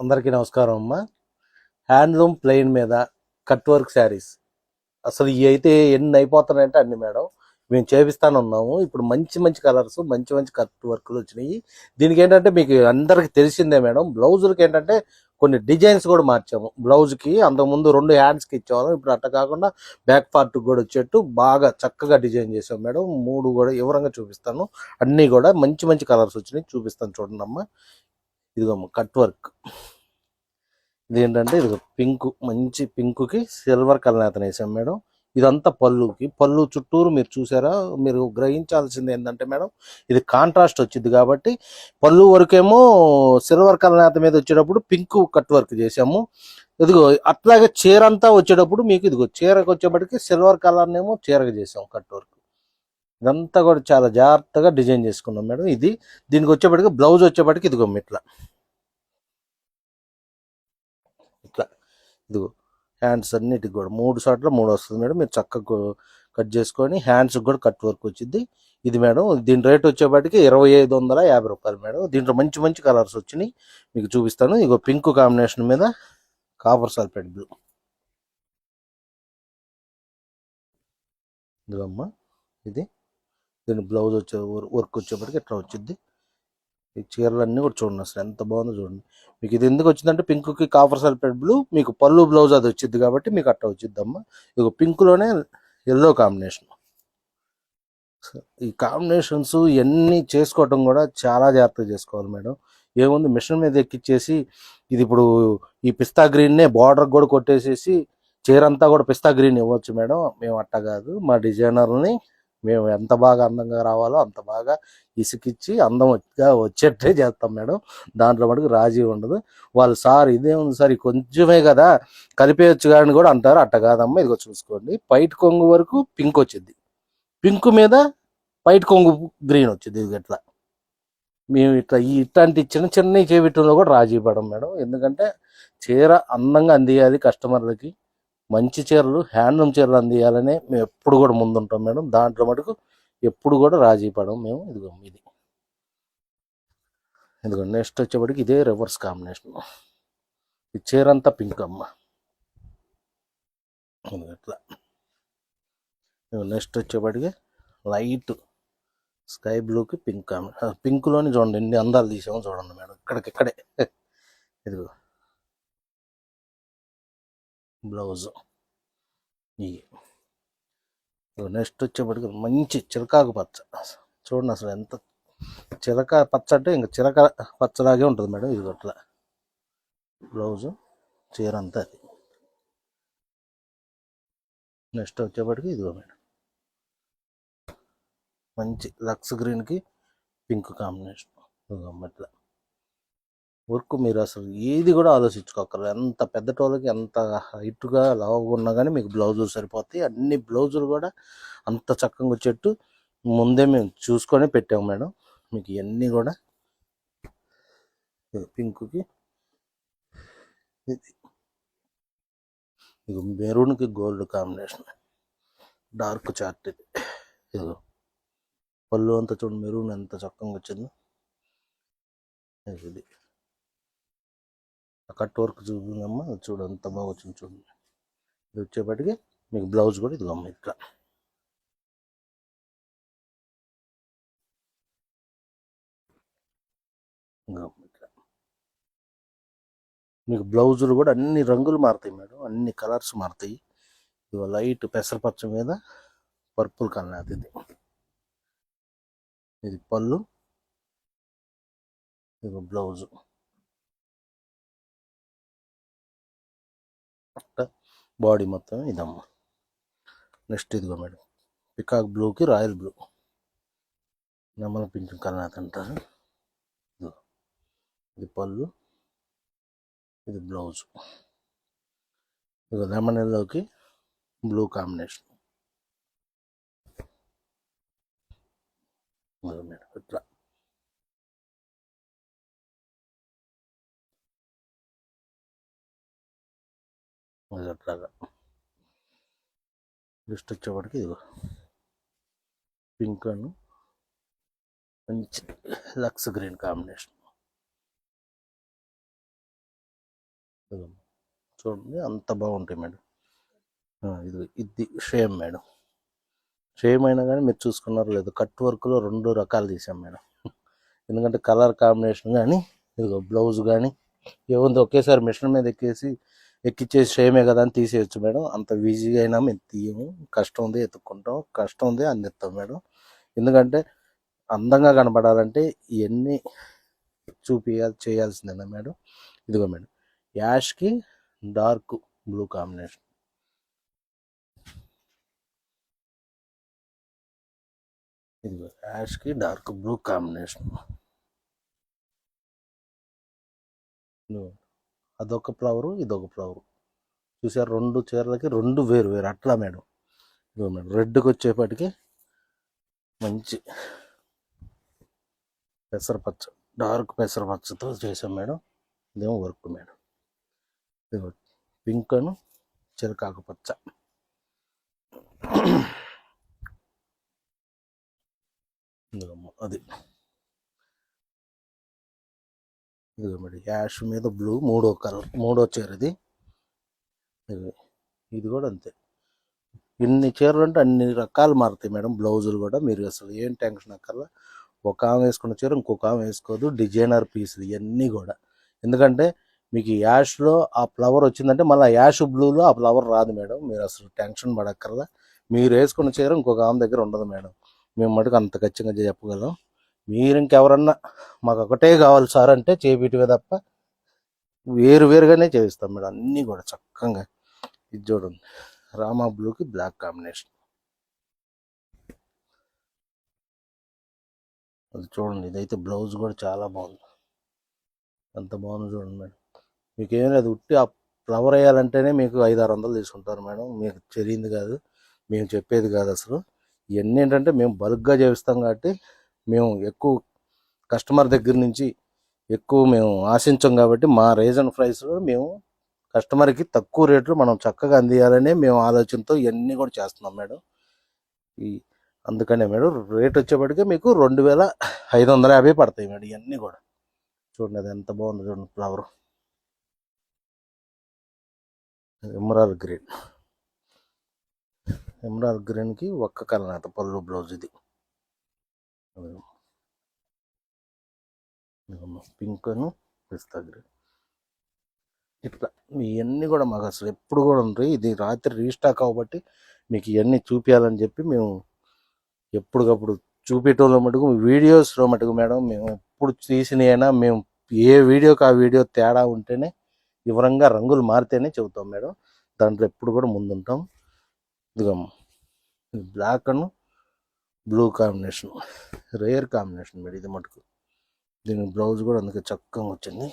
అందరికీ నమస్కారం అమ్మ. హ్యాండ్లూమ్ ప్లెయిన్ మీద కట్ వర్క్ శారీస్ అసలు ఇవి అయితే ఎన్ని అయిపోతున్నాయంటే అన్ని మేడం. మేము చేపిస్తాను ఉన్నాము. ఇప్పుడు మంచి మంచి కలర్స్, మంచి మంచి కట్ వర్క్లు వచ్చినాయి. దీనికి ఏంటంటే మీకు అందరికి తెలిసిందే మేడం, బ్లౌజులకి ఏంటంటే కొన్ని డిజైన్స్ కూడా మార్చాము. బ్లౌజ్కి అంతకుముందు 2 హ్యాండ్స్కి ఇచ్చేవాళ్ళం, ఇప్పుడు అట్లా కాకుండా బ్యాక్ పార్ట్కి కూడా వచ్చేట్టు బాగా చక్కగా డిజైన్ చేసాం మేడం. 3 కూడా వివరంగా చూపిస్తాను. అన్నీ కూడా మంచి మంచి కలర్స్ వచ్చినాయి, చూపిస్తాను చూడండి అమ్మ. ఇదిగోమ్మ కట్ వర్క్. ఇదేంటంటే ఇది పింక్, మంచి పింక్కి సిల్వర్ కలనేతను వేసాం మేడం. ఇదంతా పళ్ళుకి, పళ్ళు చుట్టూరు మీరు చూసారా. మీరు గ్రహించాల్సింది ఏంటంటే మేడం, ఇది కాంట్రాస్ట్ వచ్చింది కాబట్టి పళ్ళు వరకేమో సిల్వర్ కలనేత మీద వచ్చేటప్పుడు పింక్ కట్ వర్క్ చేసాము. ఇదిగో అట్లాగే చీర అంతా వచ్చేటప్పుడు మీకు ఇదిగో చీరకు వచ్చేప్పటికి సిల్వర్ కలర్నేమో చీరకు చేసాం కట్ వర్క్. ఇదంతా కూడా చాలా జాగ్రత్తగా డిజైన్ చేసుకున్నాం మేడం. ఇది దీనికి వచ్చేప్పటికి బ్లౌజ్ వచ్చేప్పటికి ఇదిగో ఇట్లా ఇట్లా ఇదిగో హ్యాండ్స్ అన్నిటికి కూడా 3 చోట్ల 3 వస్తుంది మేడం. మీరు చక్కగా కట్ చేసుకొని హ్యాండ్స్కి కూడా కట్ వర్క్ వచ్చింది. ఇది మేడం, దీని రేట్ వచ్చేప్పటికి 2550 రూపాయలు మేడం. దీంట్లో మంచి మంచి కలర్స్ వచ్చినాయి, మీకు చూపిస్తాను. ఇగో పింక్ కాంబినేషన్ మీద కాపర్ సల్ఫేట్ బ్లూ. ఇదిగమ్మా ఇది, దీని బ్లౌజ్ వచ్చే వర్క్ వచ్చేప్పటికి ఇట్లా వచ్చింది. ఈ చీరలన్నీ కూడా చూడండి అసలు ఎంత బాగుందో చూడండి. మీకు ఇది ఎందుకు వచ్చిందంటే పింక్కి కాపర్ సల్ఫేట్ బ్లూ, మీకు పళ్ళు బ్లౌజ్ అది వచ్చింది కాబట్టి మీకు అట్లా వచ్చిద్దమ్మా. ఇక పింక్లోనే ఎల్లో కాంబినేషన్. ఈ కాంబినేషన్స్ ఇవన్నీ చేసుకోవటం కూడా చాలా జాగ్రత్తగా చేసుకోవాలి మేడం. ఏముంది, మిషన్ మీద ఎక్కిచ్చేసి ఇది ఇప్పుడు ఈ పిస్తా గ్రీన్నే బార్డర్ కూడా కొట్టేసేసి చీర అంతా కూడా పిస్తా గ్రీన్ ఇవ్వచ్చు మేడం. మేము అట్టా కాదు, మా డిజైనర్ని మేము ఎంత బాగా అందంగా రావాలో అంత బాగా ఇసుకిచ్చి అందంగా వచ్చేట్టే చేస్తాం మేడం. దాంట్లో మటుకు రాజీ ఉండదు. వాళ్ళు సార్ ఇదేముంది సార్ కొంచెమే కదా కలిపేయచ్చు కానీ కూడా అంటారు. అట్ట కాదమ్మా, ఇదిగో చూసుకోండి. పైట్ కొంగు వరకు పింక్ వచ్చింది, పింక్ మీద పైట్ కొంగు గ్రీన్ వచ్చింది. ఇది ఇట్లా మేము ఇట్లాంటి చిన్న చిన్న చేవిటంలో కూడా రాజీ పడం మేడం. ఎందుకంటే చీర అందంగా అందియాలి కస్టమర్లకి. మంచి చీరలు, హ్యాండ్లూమ్ చీరలు అందియాలనే మేము ఎప్పుడు కూడా ముందుంటాం మేడం. దాంట్లో మటుకు ఎప్పుడు కూడా రాజీ పడం మేము. ఇదిగో ఇదిగో నెక్స్ట్ వచ్చేప్పటికి ఇదే రివర్స్ కాంబినేషన్. ఈ చీర అంతా పింక్ అమ్మ. ఇట్లా నెక్స్ట్ వచ్చేప్పటికి లైట్ స్కై బ్లూకి పింక్ పింక్లోని చూడండి ఎన్ని అందాలు తీసామో చూడండి మేడం. ఇక్కడికిక్కడే ఇదిగో బ్లౌజ్. ఈ నెక్స్ట్ వచ్చేప్పటికి మంచి చిలకాకు పచ్చ. చూడండి అసలు ఎంత చిలక పచ్చ అంటే ఇంకా చిలక పచ్చలాగే ఉంటుంది మేడం. ఇది అట్లా బ్లౌజు చీర అంతా అది. నెక్స్ట్ వచ్చేప్పటికి ఇదిగో మేడం, మంచి లక్స్ గ్రీన్కి పింక్ కాంబినేషన్. ఇదిగో అట్లా వర్క్ మీరు అసలు ఏది కూడా ఆలోచించుకోకర్లేదు. ఎంత పెద్ద టోళ్ళకి ఎంత హైట్గా లావుగా ఉన్నా కానీ మీకు బ్లౌజులు సరిపోతాయి. అన్ని బ్లౌజులు కూడా అంత చక్కగా వచ్చేట్టు ముందే మేము చూసుకొని పెట్టాము మేడం. మీకు ఇవన్నీ కూడా పింక్కి ఇది మెరూన్కి గోల్డ్ కాంబినేషన్, డార్క్ చార్ట్. ఇది ఇదిగో పళ్ళు అంతా చూడండి, మెరూన్ ఎంత చక్కగా వచ్చిందో. ఇది కట్ వర్క్ చూపిందమ్మా, చూడు ఎంత బాగా వచ్చింది చూడండి. ఇది వచ్చేప్పటికి మీకు బ్లౌజ్ కూడా ఇదిగో అమ్మ ఇట్లా. ఇట్లా మీకు బ్లౌజులు కూడా అన్ని రంగులు మారుతాయి మేడం, అన్ని కలర్స్ మారుతాయి. ఇదిగో లైట్ పెసరపచ్చ మీద పర్పుల్ కలర్. ఇది పళ్ళు, ఇదిగో బ్లౌజు. బాడీ మొత్తం ఇదమ్మా. నెక్స్ట్ ఇదిగో మేడం, పికాక్ బ్లూకి రాయల్ బ్లూ, నెమల పింక్ కలర్ అంటారు. ఇది పళ్ళు, ఇది బ్లౌజ్. ఇది లెమన్ ఎల్లోకి బ్లూ కాంబినేషన్. మేడం ఇట్లా అట్లాగా. నెక్స్ట్ వచ్చేవాడికి ఇదిగో పింక్ అను మంచి లక్స్ గ్రీన్ కాంబినేషన్. ఇదిగో చూడండి అంత బాగుంటాయి మేడం. ఇది షేమ్ మేడం. షేమ్ అయినా కానీ మీరు చూసుకున్నారు లేదు, కట్ వర్క్లో 2 రకాలు తీసాం మేడం. ఎందుకంటే కలర్ కాంబినేషన్ కానీ ఇదిగో బ్లౌజ్ కానీ ఏముంది ఒకేసారి మిషన్ మీద ఎక్కిచ్చేసి షేమే కదా అని తీసేయచ్చు మేడం. అంత ఈజీగా అయినా మేము తీయము. కష్టం ఉంది ఎత్తుక్కుంటాం, కష్టం ఉంది అందిస్తాం మేడం. ఎందుకంటే అందంగా కనపడాలంటే ఇవన్నీ చేయాల్సిందేనా మేడం. ఇదిగో madam, Yaskhi dark blue combination. ఇదిగో యాష్కి డార్క్ బ్లూ కాంబినేషన్. అదొక ఫ్లవరు, ఇదొక ఫ్లవరు. చూసారు 2 చీరలకి 2 వేరు వేరు అట్లా మేడం. ఇదిగో మేడం, రెడ్కి వచ్చేపటికి మంచి పెసరపచ్చ, డార్క్ పెసరపచ్చతో చేసాం మేడం. ఇదేమో వర్క్ మేడం. ఇదిగో పింక్ అను చిరకాకు పచ్చ. అది ఇదిగో మేడం, యాష్ మీద బ్లూ, 3వ కలర్, 3వ చీర ఇది. ఇది కూడా అంతే. ఇన్ని చీరలు అంటే అన్ని రకాలు మారుతాయి మేడం. బ్లౌజులు కూడా మీరు అసలు ఏం టెన్షన్ అక్కర్లా. ఒక ఆమె వేసుకున్న చీర ఇంకొక ఆమె వేసుకోదు. డిజైనర్ పీసులు ఇవన్నీ కూడా. ఎందుకంటే మీకు యాష్లో ఆ ఫ్లవర్ వచ్చిందంటే మళ్ళీ యాష్ బ్లూలో ఆ ఫ్లవర్ రాదు మేడం. మీరు అసలు టెన్షన్ పడక్కర్లా. మీరు వేసుకున్న చీర ఇంకొక ఆమె దగ్గర ఉండదు మేడం. మేము మటుకు అంత ఖచ్చితంగా చెప్పగలం. మీరు ఇంకెవరన్నా మాకు ఒకటే కావాలి సార్ అంటే చేపిటివే తప్ప వేరు వేరుగానే చేయిస్తాం మేడం. అన్నీ కూడా చక్కగా. ఇది చూడండి, రామా బ్లూకి బ్లాక్ కాంబినేషన్. అది చూడండి, ఇదైతే బ్లౌజ్ కూడా చాలా బాగుంది. అంత బాగుంది చూడండి మేడం. మీకు ఏం లేదు, ఉట్టి ఆ ఫ్లవర్ వేయాలంటేనే మీకు 500-600 తీసుకుంటారు మేడం. మీకు తెలియంది కాదు, మేము చెప్పేది కాదు అసలు. ఇవన్నీ ఏంటంటే మేము బల్క్గా చేపిస్తాం కాబట్టి మేము ఎక్కువ కస్టమర్ దగ్గర నుంచి ఎక్కువ మేము ఆశించాం కాబట్టి మా రీజన్ ప్రైస్లో మేము కస్టమర్కి తక్కువ రేట్లు మనం చక్కగా అందియాలనే మేము ఆలోచనతో ఇవన్నీ కూడా చేస్తున్నాం మేడం. అందుకనే మేడం రేట్ వచ్చేప్పటికే మీకు 2550 పడతాయి మేడం. ఇవన్నీ కూడా చూడండి, అది ఎంత బాగుంది చూడండి. ఫ్లవర్ ఎమరాల్డ్ గ్రీన్కి ఒక్క కలర్ పళ్ళు బ్లౌజ్. ఇది పింక్ అను పిస్తా గ్రీన్. ఇట్లా ఇవన్నీ కూడా మాకు అసలు ఎప్పుడు కూడా ఉంటాయి. ఇది రాత్రి రీస్టాక్ అవ్వబట్టి మీకు ఇవన్నీ చూపించాలని చెప్పి మేము ఎప్పటికప్పుడు చూపేటోళ్ళ మటుకు వీడియోస్లో మటుకు మేడం మేము ఎప్పుడు తీసినైనా మేము ఏ వీడియోకి ఆ వీడియో తేడా ఉంటేనే వివరంగా రంగులు మారితేనే చెబుతాం మేడం. దాంట్లో ఎప్పుడు కూడా ముందుంటాం. ఇదిగో బ్లాక్ అను blue combination, rare combination madam ఇది మటుకు. దీని బ్లౌజ్ కూడా అందుకే చక్కగా వచ్చింది.